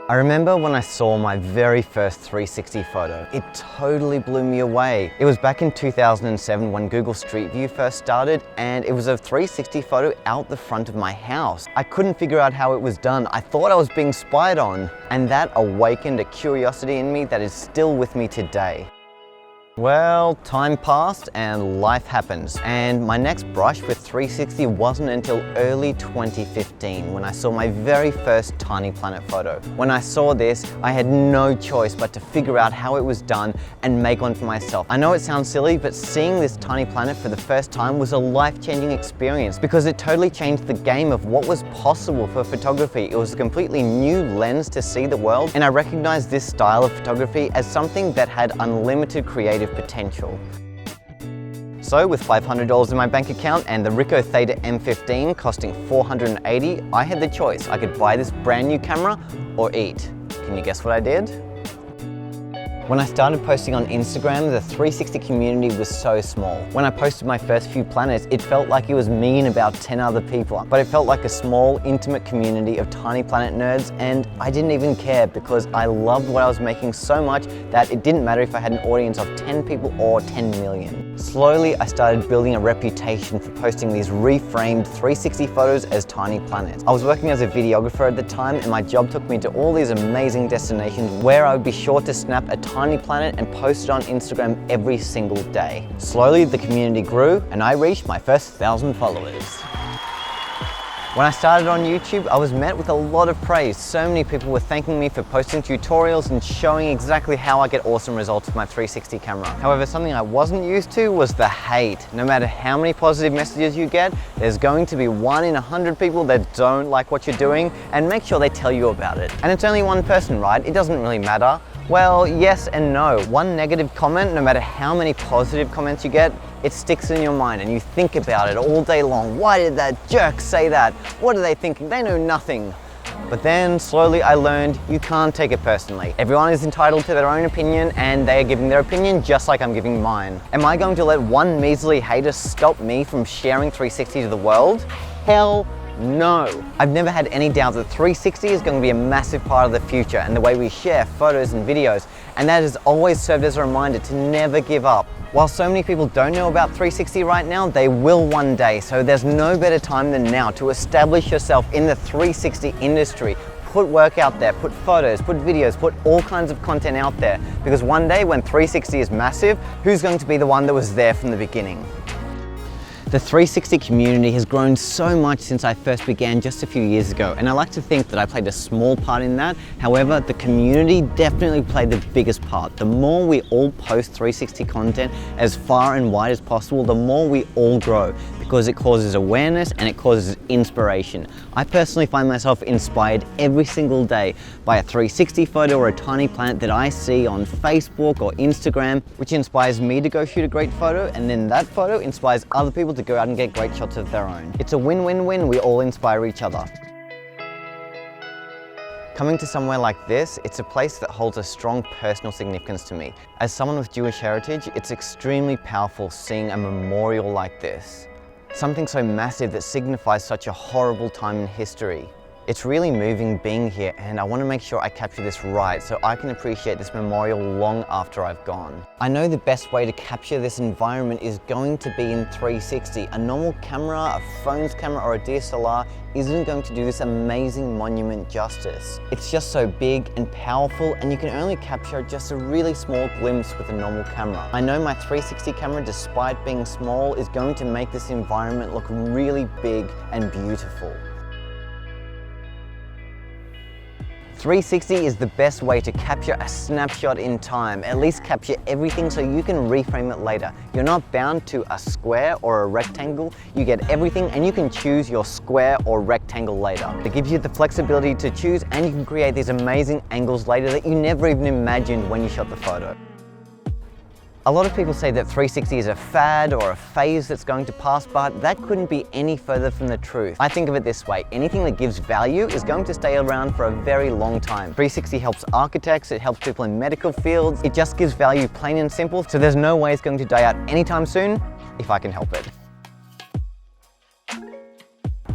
I remember when I saw my very first 360 photo. It totally blew me away. It was back in 2007 when Google Street View first started, and it was a 360 photo out the front of my house. I couldn't figure out how it was done. I thought I was being spied on, and that awakened a curiosity in me that is still with me today. Well, time passed and life happens, and my next brush with 360 wasn't until early 2015 when I saw my very first Tiny Planet photo. When I saw this, I had no choice but to figure out how it was done and make one for myself. I know it sounds silly, but seeing this Tiny Planet for the first time was a life-changing experience because it totally changed the game of what was possible for photography. It was a completely new lens to see the world, and I recognized this style of photography as something that had unlimited creative potential. So with $500 in my bank account and the Ricoh Theta M15 costing $480, I had the choice. I could buy this brand new camera or eat. Can you guess what I did? When I started posting on Instagram, the 360 community was so small. When I posted my first few planets, it felt like it was me and about 10 other people, but it felt like a small, intimate community of Tiny Planet nerds, and I didn't even care because I loved what I was making so much that it didn't matter if I had an audience of 10 people or 10 million. Slowly, I started building a reputation for posting these reframed 360 photos as Tiny Planets. I was working as a videographer at the time, and my job took me to all these amazing destinations where I would be sure to snap a Tiny Planet and post it on Instagram every single day. Slowly, the community grew, and I reached my first 1,000 followers. When I started on YouTube, I was met with a lot of praise. So many people were thanking me for posting tutorials and showing exactly how I get awesome results with my 360 camera. However, something I wasn't used to was the hate. No matter how many positive messages you get, there's going to be 1 in 100 people that don't like what you're doing, and make sure they tell you about it. And it's only one person, right? It doesn't really matter. Well, yes and no. One negative comment, no matter how many positive comments you get, it sticks in your mind and you think about it all day long. Why did that jerk say that? What are they thinking? They know nothing. But then slowly I learned you can't take it personally. Everyone is entitled to their own opinion, and they are giving their opinion just like I'm giving mine. Am I going to let one measly hater stop me from sharing 360 to the world? Hell no. I've never had any doubt that 360 is going to be a massive part of the future and the way we share photos and videos, and that has always served as a reminder to never give up. While so many people don't know about 360 right now, they will one day, so there's no better time than now to establish yourself in the 360 industry. Put work out there, put photos, put videos, put all kinds of content out there, because one day when 360 is massive, who's going to be the one that was there from the beginning? The 360 community has grown so much since I first began just a few years ago, and I like to think that I played a small part in that. However, the community definitely played the biggest part. The more we all post 360 content as far and wide as possible, the more we all grow, because it causes awareness and it causes inspiration. I personally find myself inspired every single day by a 360 photo or a Tiny Planet that I see on Facebook or Instagram, which inspires me to go shoot a great photo, and then that photo inspires other people to go out and get great shots of their own. It's a win-win-win, we all inspire each other. Coming to somewhere like this, it's a place that holds a strong personal significance to me. As someone with Jewish heritage, it's extremely powerful seeing a memorial like this. Something so massive that signifies such a horrible time in history. It's really moving being here, and I want to make sure I capture this right so I can appreciate this memorial long after I've gone. I know the best way to capture this environment is going to be in 360. A normal camera, a phone's camera, or a DSLR isn't going to do this amazing monument justice. It's just so big and powerful, and you can only capture just a really small glimpse with a normal camera. I know my 360 camera, despite being small, is going to make this environment look really big and beautiful. 360 is the best way to capture a snapshot in time, at least capture everything so you can reframe it later. You're not bound to a square or a rectangle, you get everything and you can choose your square or rectangle later. It gives you the flexibility to choose, and you can create these amazing angles later that you never even imagined when you shot the photo. A lot of people say that 360 is a fad or a phase that's going to pass, but that couldn't be any further from the truth. I think of it this way: anything that gives value is going to stay around for a very long time. 360 helps architects, it helps people in medical fields, it just gives value plain and simple, so there's no way it's going to die out anytime soon, if I can help it.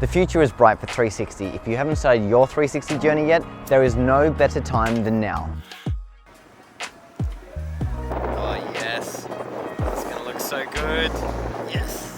The future is bright for 360. If you haven't started your 360 journey yet, there is no better time than now. Oh yes, it's gonna look so good. Yes.